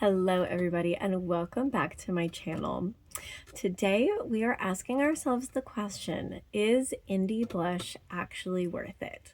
Hello everybody and welcome back to my channel. Today we are asking ourselves the question, is indie blush actually worth it?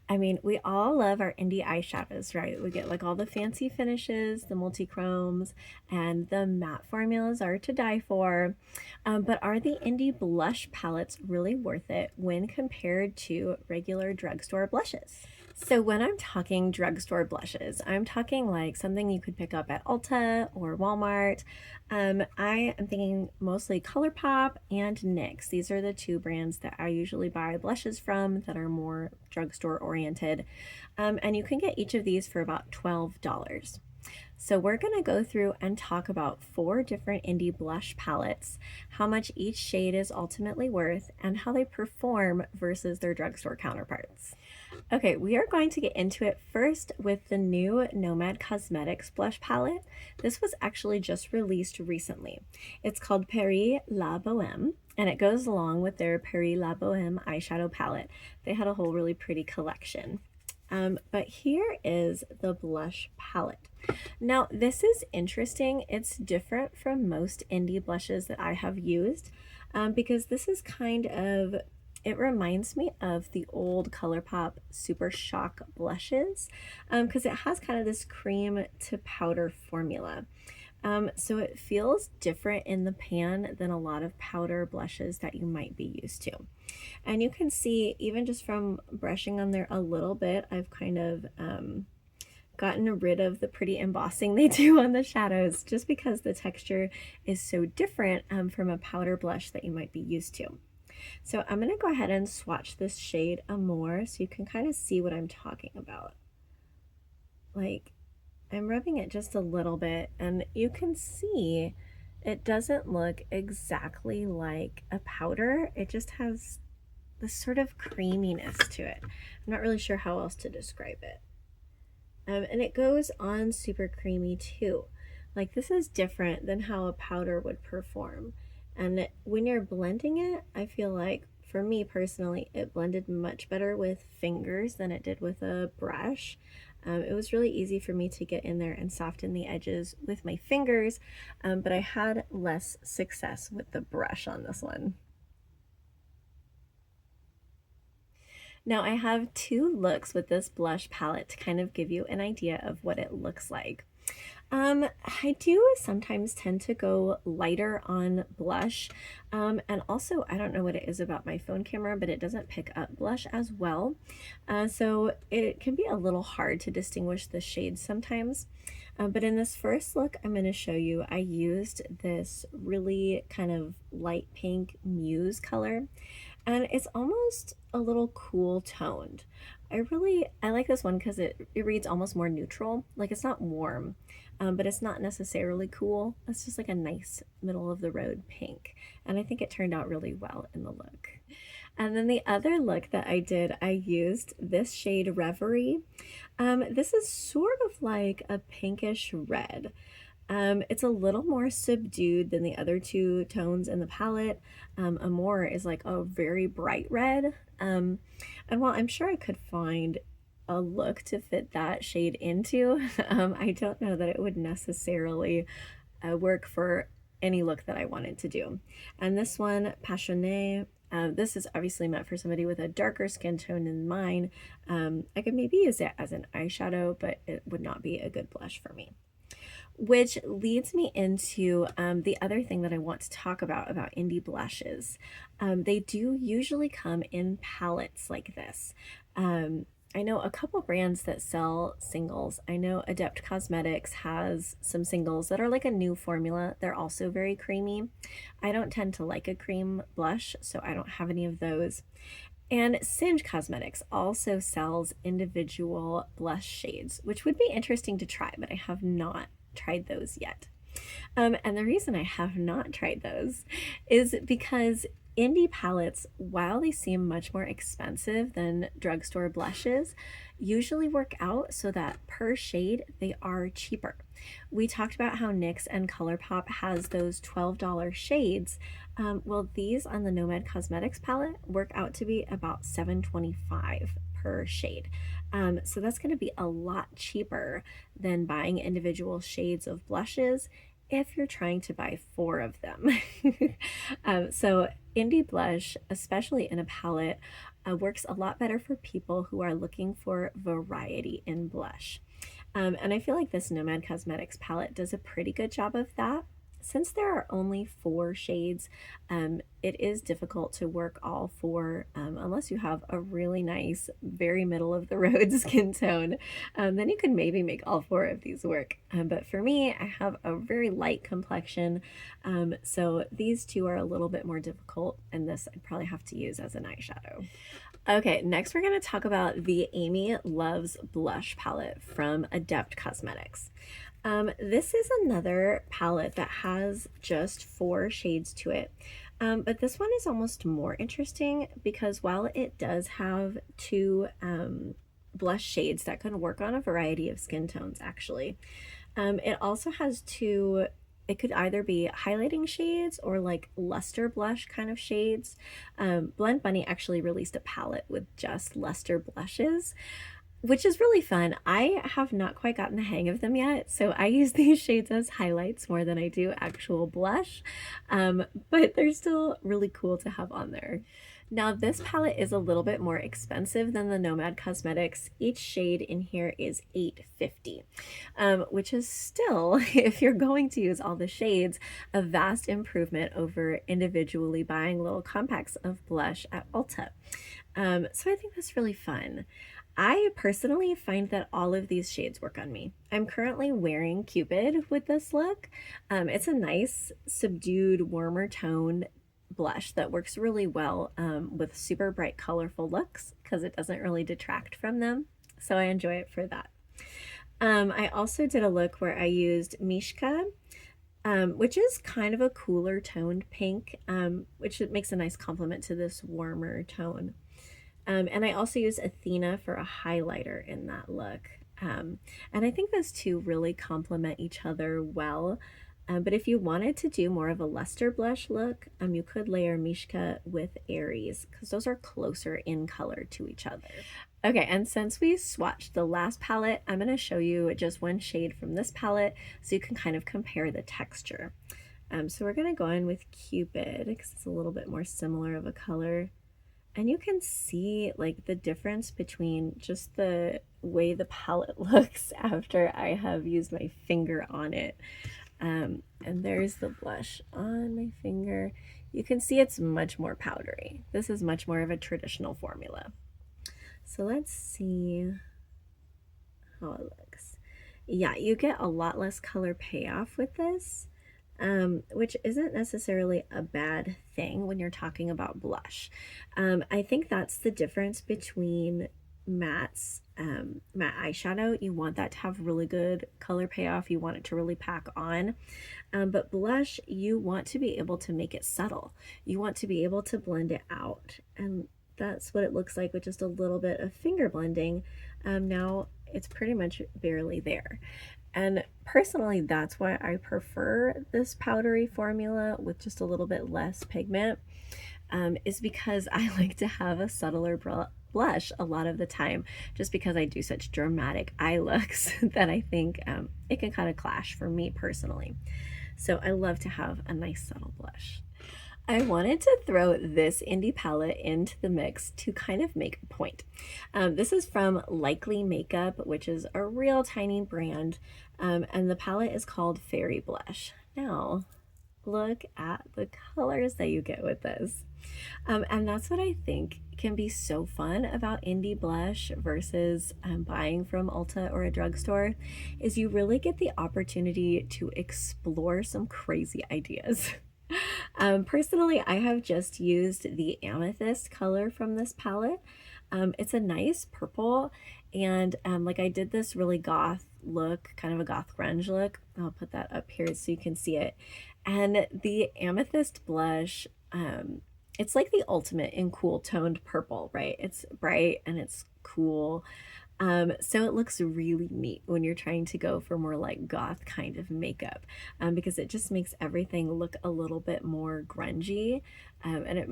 I mean, we all love our indie eyeshadows, right? We get like all the fancy finishes, the multi-chromes, and the matte formulas are to die for. But are the indie blush palettes really worth it when compared to regular drugstore blushes? So when I'm talking drugstore blushes, I'm talking like something you could pick up at Ulta or Walmart. I am thinking mostly ColourPop and NYX. These are the two brands that I usually buy blushes from that are more drugstore oriented. And you can get each of these for about $12. So we're going to go through and talk about 4 different indie blush palettes, how much each shade is ultimately worth, and how they perform versus their drugstore counterparts. Okay, we are going to get into it first with the new Nomad Cosmetics blush palette. This was actually just released recently. It's called Paris La Boheme, and it goes along with their Paris La Boheme eyeshadow palette. They had a whole really pretty collection. But here is the blush palette. Now, this is interesting. It's different from most indie blushes that I have used because this is kind of, it reminds me of the old ColourPop Super Shock blushes because it has kind of this cream to powder formula. So it feels different in the pan than a lot of powder blushes that you might be used to. And you can see, even just from brushing on there a little bit, I've kind of gotten rid of the pretty embossing they do on the shadows just because the texture is so different from a powder blush that you might be used to. So I'm going to go ahead and swatch this shade more so you can kind of see what I'm talking about. Like, I'm rubbing it just a little bit and you can see it doesn't look exactly like a powder. It just has this sort of creaminess to it. I'm not really sure how else to describe it. And it goes on super creamy too. Like, this is different than how a powder would perform. And when you're blending it, I feel like, for me personally, it blended much better with fingers than it did with a brush. It was really easy for me to get in there and soften the edges with my fingers, but I had less success with the brush on this one. Now I have 2 looks with this blush palette to kind of give you an idea of what it looks like. I do sometimes tend to go lighter on blush, and also I don't know what it is about my phone camera, but it doesn't pick up blush as well, so it can be a little hard to distinguish the shades sometimes. But in this first look I'm going to show you, I used this really kind of light pink Muse color, and it's almost a little cool toned. I like this one because it reads almost more neutral. Like, it's not warm, but it's not necessarily cool. It's just like a nice middle of the road pink, and I think it turned out really well in the look. And then the other look that I did, I used this shade Reverie. This is sort of like a pinkish red. It's a little more subdued than the other 2 tones in the palette. Amore is like a very bright red. And while I'm sure I could find a look to fit that shade into, I don't know that it would necessarily work for any look that I wanted to do. And this one, Passionné, this is obviously meant for somebody with a darker skin tone than mine. I could maybe use it as an eyeshadow, but it would not be a good blush for me. Which leads me into the other thing that I want to talk about indie blushes. They do usually come in palettes like this. I know a couple brands that sell singles. I know Adept Cosmetics has some singles that are like a new formula. They're also very creamy. I don't tend to like a cream blush, so I don't have any of those. And Singe Cosmetics also sells individual blush shades, which would be interesting to try, but I have not tried those yet. And the reason I have not tried those is because indie palettes, while they seem much more expensive than drugstore blushes, usually work out so that per shade they are cheaper. We talked about how NYX and ColourPop has those $12 shades. Well, these on the Nomad Cosmetics palette work out to be about $7.25 per shade. So that's going to be a lot cheaper than buying individual shades of blushes if you're trying to buy 4 of them. So Indie Blush, especially in a palette, works a lot better for people who are looking for variety in blush. And I feel like this Nomad Cosmetics palette does a pretty good job of that. Since there are only 4 shades, it is difficult to work all 4 unless you have a really nice, very middle of the road skin tone. Then you can maybe make all 4 of these work. But for me, I have a very light complexion, so these 2 are a little bit more difficult, and this I'd probably have to use as an eyeshadow. Okay, next we're going to talk about the Amy Loves Blush palette from Adept Cosmetics. This is another palette that has just 4 shades to it, but this one is almost more interesting because while it does have 2 blush shades that can work on a variety of skin tones actually, it also has 2. It could either be highlighting shades or like luster blush kind of shades. Blend Bunny actually released a palette with just luster blushes, which is really fun. I have not quite gotten the hang of them yet, so I use these shades as highlights more than I do actual blush, but they're still really cool to have on there. Now this palette is a little bit more expensive than the Nomad Cosmetics. Each shade in here is $8.50, which is still, if you're going to use all the shades, a vast improvement over individually buying little compacts of blush at Ulta. So I think that's really fun. I personally find that all of these shades work on me. I'm currently wearing Cupid with this look. It's a nice, subdued, warmer tone blush that works really well with super bright, colorful looks because it doesn't really detract from them. So I enjoy it for that. I also did a look where I used Mishka, which is kind of a cooler toned pink, which makes a nice complement to this warmer tone. And I also use Athena for a highlighter in that look. And I think those 2 really complement each other well. But if you wanted to do more of a luster blush look, you could layer Mishka with Aries because those are closer in color to each other. Okay, and since we swatched the last palette, I'm going to show you just one shade from this palette so you can kind of compare the texture. So we're going to go in with Cupid because it's a little bit more similar of a color. And you can see like the difference between just the way the palette looks after I have used my finger on it. And there's the blush on my finger. You can see it's much more powdery. This is much more of a traditional formula. So let's see how it looks. Yeah, you get a lot less color payoff with this. Which isn't necessarily a bad thing when you're talking about blush. I think that's the difference between matte eyeshadow. You want that to have really good color payoff. You want it to really pack on. But blush, you want to be able to make it subtle. You want to be able to blend it out. And that's what it looks like with just a little bit of finger blending. Now it's pretty much barely there. And personally, that's why I prefer this powdery formula with just a little bit less pigment, is because I like to have a subtler blush a lot of the time, just because I do such dramatic eye looks that I think it can kind of clash for me personally. So I love to have a nice subtle blush. I wanted to throw this indie palette into the mix to kind of make a point. This is from Likely Makeup, which is a real tiny brand, and the palette is called Fairy Blush. Now, look at the colors that you get with this. And that's what I think can be so fun about indie blush versus buying from Ulta or a drugstore, is you really get the opportunity to explore some crazy ideas. Personally, I have just used the amethyst color from this palette. It's a nice purple, and like I did this really goth look, kind of a goth grunge look. I'll put that up here so you can see it. And the amethyst blush, it's like the ultimate in cool toned purple, right? It's bright and it's cool. So it looks really neat when you're trying to go for more like goth kind of makeup, because it just makes everything look a little bit more grungy, and it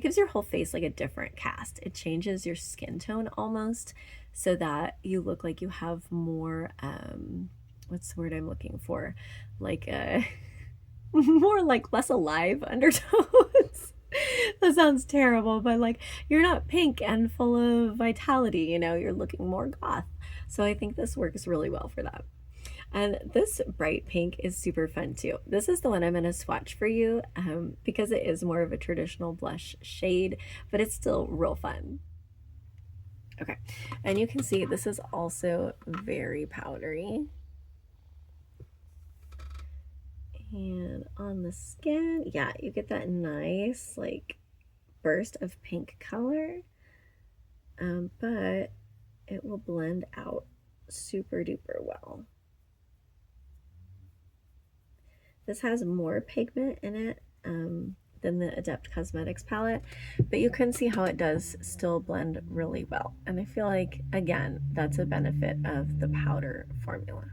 gives your whole face like a different cast. It changes your skin tone almost, so that you look like you have more what's the word I'm looking for, like more like less alive undertones. That sounds terrible, but like you're not pink and full of vitality, you're looking more goth. So I think this works really well for that. And this bright pink is super fun too. This is the one I'm going to swatch for you, because it is more of a traditional blush shade, but it's still real fun. Okay, and you can see this is also very powdery. And on the skin, yeah, you get that nice like burst of pink color, but it will blend out super duper well. This has more pigment in it than the Adept Cosmetics palette, but you can see how it does still blend really well. And I feel like, again, that's a benefit of the powder formula.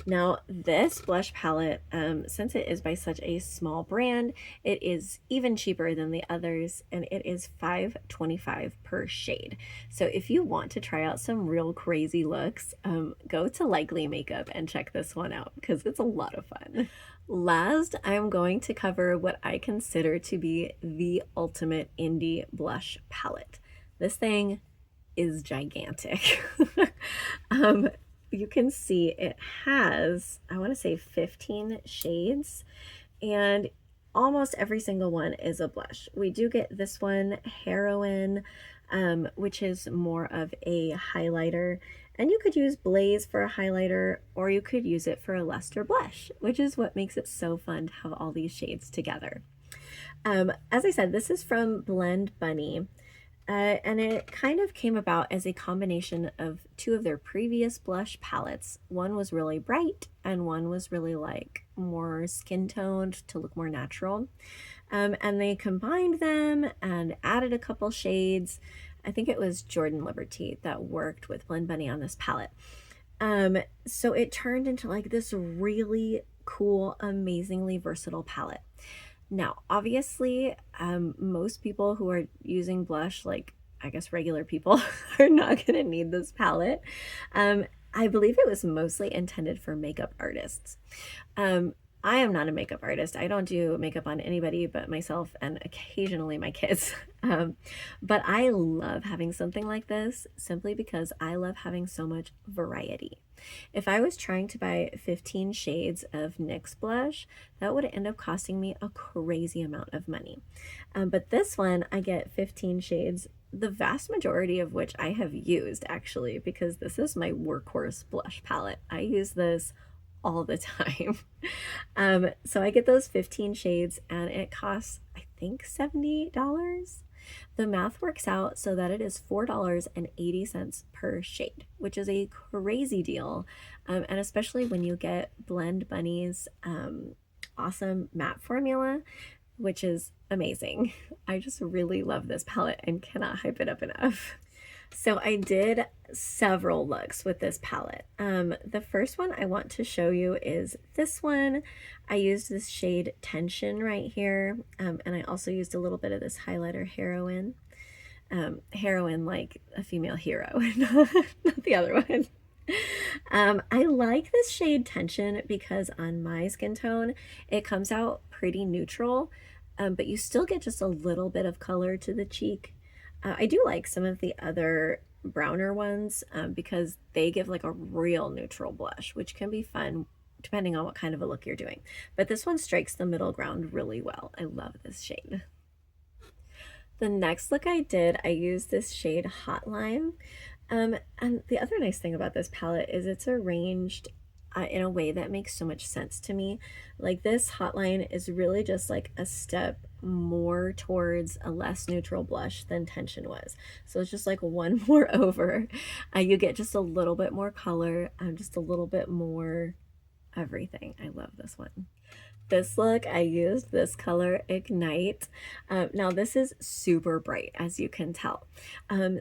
Now, this blush palette, since it is by such a small brand, it is even cheaper than the others, and it is $5.25 per shade. So if you want to try out some real crazy looks, go to Likely Makeup and check this one out because it's a lot of fun. Last, I'm going to cover what I consider to be the ultimate indie blush palette. This thing is gigantic. You can see it has, I want to say 15 shades, and almost every single one is a blush. We do get this one, Heroine, which is more of a highlighter, and you could use Blaze for a highlighter, or you could use it for a luster blush, which is what makes it so fun to have all these shades together. As I said, this is from Blend Bunny. And it kind of came about as a combination of two of their previous blush palettes. One was really bright and one was really like more skin toned to look more natural. And they combined them and added a couple shades. I think it was Jordan Liberty that worked with Blend Bunny on this palette. So it turned into like this really cool, amazingly versatile palette. Now, obviously, most people who are using blush, like I guess regular people, are not going to need this palette. I believe it was mostly intended for makeup artists. I am not a makeup artist. I don't do makeup on anybody but myself and occasionally my kids. But I love having something like this simply because I love having so much variety. If I was trying to buy 15 shades of NYX blush, that would end up costing me a crazy amount of money. But this one, I get 15 shades, the vast majority of which I have used actually, because this is my workhorse blush palette. I use this all the time. So I get those 15 shades and it costs, I think, $70. The math works out so that it is $4.80 per shade, which is a crazy deal. And especially when you get Blend Bunny's awesome matte formula, which is amazing. I just really love this palette and cannot hype it up enough. So I did several looks with this palette. The first one I want to show you is this one. I used this shade Tension right here, and I also used a little bit of this highlighter Heroine. Heroine like a female hero, not the other one. I like this shade Tension because on my skin tone, it comes out pretty neutral, but you still get just a little bit of color to the cheek. I do like some of the other browner ones because they give like a real neutral blush, which can be fun depending on what kind of a look you're doing. But this one strikes the middle ground really well. I love this shade. The next look I did, I used this shade Hot Lime. And the other nice thing about this palette is it's arranged in a way that makes so much sense to me. Like this Hot Line is really just like a step more towards a less neutral blush than Tension was. So it's just like one more over. You get just a little bit more color, just a little bit more everything. I love this one. This look, I used this color Ignite. Now this is super bright, as you can tell.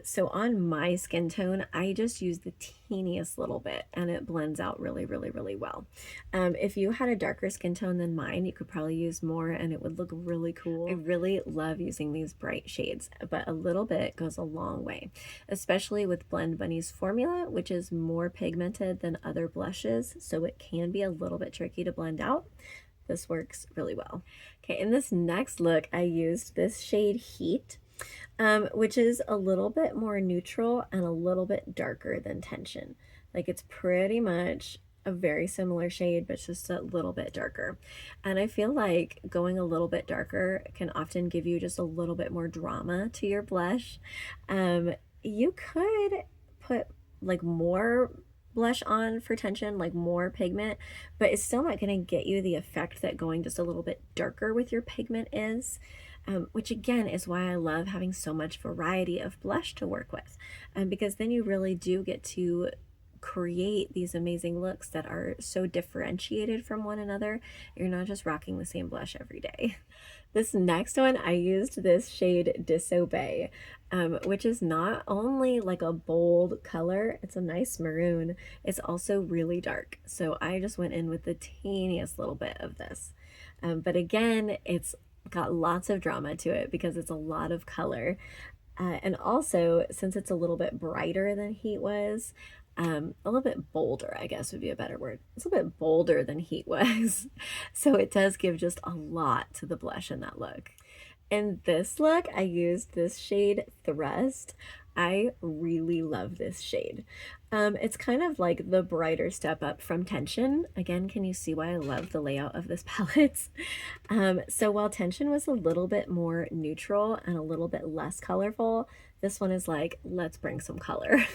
So on my skin tone, I just use the teeniest little bit and it blends out really, really, really well. If you had a darker skin tone than mine, you could probably use more and it would look really cool. I really love using these bright shades, but a little bit goes a long way, especially with Blend Bunny's formula, which is more pigmented than other blushes, so it can be a little bit tricky to blend out. This works really well. Okay, in this next look, I used this shade Heat, which is a little bit more neutral and a little bit darker than Tension. Like it's pretty much a very similar shade, but just a little bit darker. And I feel like going a little bit darker can often give you just a little bit more drama to your blush. You could put like more blush on for Tension, like more pigment, but it's still not going to get you the effect that going just a little bit darker with your pigment is, which again is why I love having so much variety of blush to work with, because then you really do get to create these amazing looks that are so differentiated from one another. You're not just rocking the same blush every day. This next one, I used this shade Disobey, which is not only like a bold color, it's a nice maroon, it's also really dark. So I just went in with the teeniest little bit of this. But again, it's got lots of drama to it because it's a lot of color. And also, since it's a little bit brighter than Heat was, a little bit bolder, I guess would be a better word. It's a little bit bolder than Heat was. So it does give just a lot to the blush in that look. In this look, I used this shade Thrust. I really love this shade. It's kind of like the brighter step up from Tension. Again, can you see why I love the layout of this palette? So while Tension was a little bit more neutral and a little bit less colorful, this one is like, let's bring some color.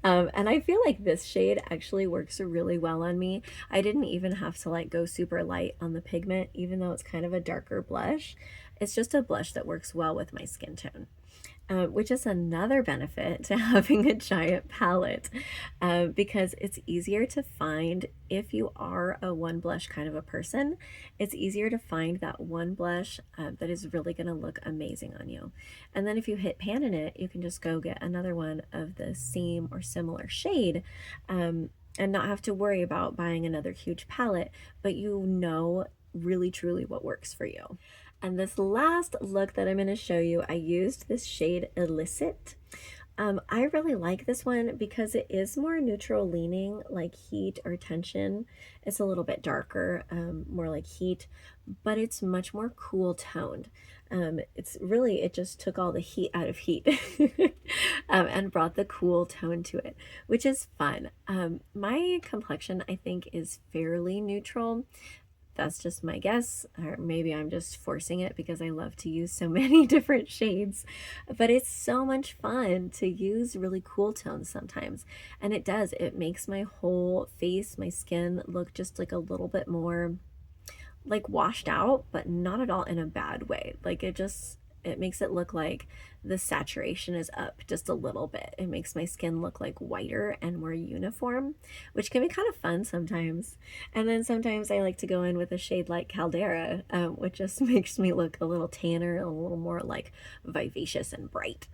And I feel like this shade actually works really well on me. I didn't even have to like go super light on the pigment, even though it's kind of a darker blush. It's just a blush that works well with my skin tone. Which is another benefit to having a giant palette, because it's easier to find if you are a one blush kind of a person. It's easier to find that one blush that is really going to look amazing on you. And then if you hit pan in it, you can just go get another one of the same or similar shade, and not have to worry about buying another huge palette, but you know really truly what works for you. And this last look that I'm going to show you, I used this shade Illicit. I really like this one because it is more neutral leaning like Heat or Tension. It's a little bit darker, more like Heat, but it's much more cool toned. It just took all the heat out of Heat and brought the cool tone to it, which is fun. My complexion, I think, is fairly neutral. That's just my guess, or maybe I'm just forcing it because I love to use so many different shades, but it's so much fun to use really cool tones sometimes. And it makes my whole face, my skin look just like a little bit more like washed out, but not at all in a bad way. Like it makes it look like the saturation is up just a little bit. It makes my skin look like whiter and more uniform, which can be kind of fun sometimes. And then sometimes I like to go in with a shade like Caldera, which just makes me look a little tanner, a little more like vivacious and bright.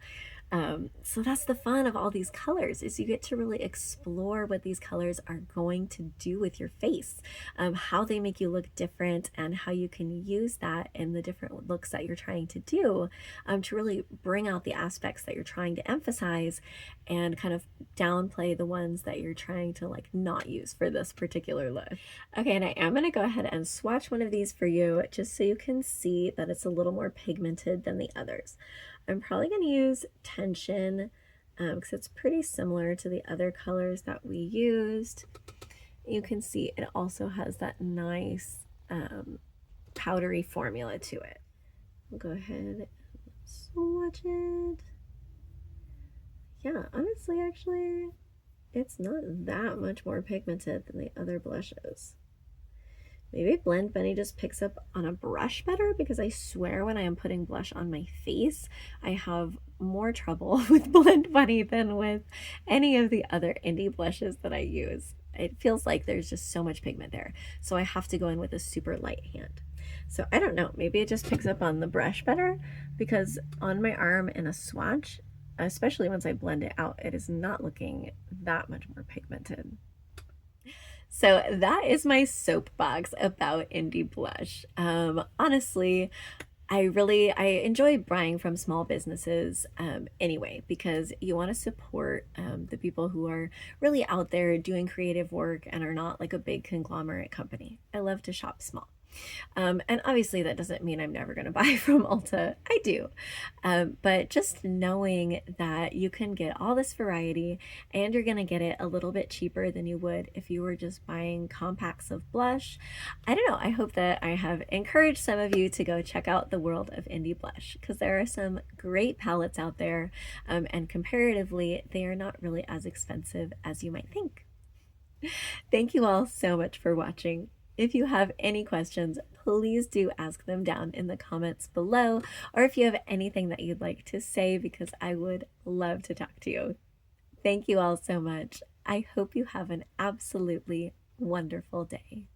So that's the fun of all these colors, is you get to really explore what these colors are going to do with your face, how they make you look different, and how you can use that in the different looks that you're trying to do, to really bring out the aspects that you're trying to emphasize and kind of downplay the ones that you're trying to like not use for this particular look. Okay, and I am going to go ahead and swatch one of these for you just so you can see that it's a little more pigmented than the others. I'm probably going to use Tension because it's pretty similar to the other colors that we used. You can see it also has that nice powdery formula to it. I'll go ahead and swatch it. Yeah, honestly, actually, it's not that much more pigmented than the other blushes. Maybe Blend Bunny just picks up on a brush better, because I swear when I am putting blush on my face, I have more trouble with Blend Bunny than with any of the other indie blushes that I use. it feels like there's just so much pigment there. So I have to go in with a super light hand. So I don't know, maybe it just picks up on the brush better, because on my arm in a swatch, especially once I blend it out, it is not looking that much more pigmented. So that is my soapbox about indie blush. Honestly, I enjoy buying from small businesses anyway, because you want to support the people who are really out there doing creative work and are not like a big conglomerate company. I love to shop small. And obviously, that doesn't mean I'm never going to buy from Ulta. I do. But just knowing that you can get all this variety and you're going to get it a little bit cheaper than you would if you were just buying compacts of blush. I don't know. I hope that I have encouraged some of you to go check out the world of indie blush, because there are some great palettes out there. And comparatively, they are not really as expensive as you might think. Thank you all so much for watching. If you have any questions, please do ask them down in the comments below, or if you have anything that you'd like to say, because I would love to talk to you. Thank you all so much. I hope you have an absolutely wonderful day.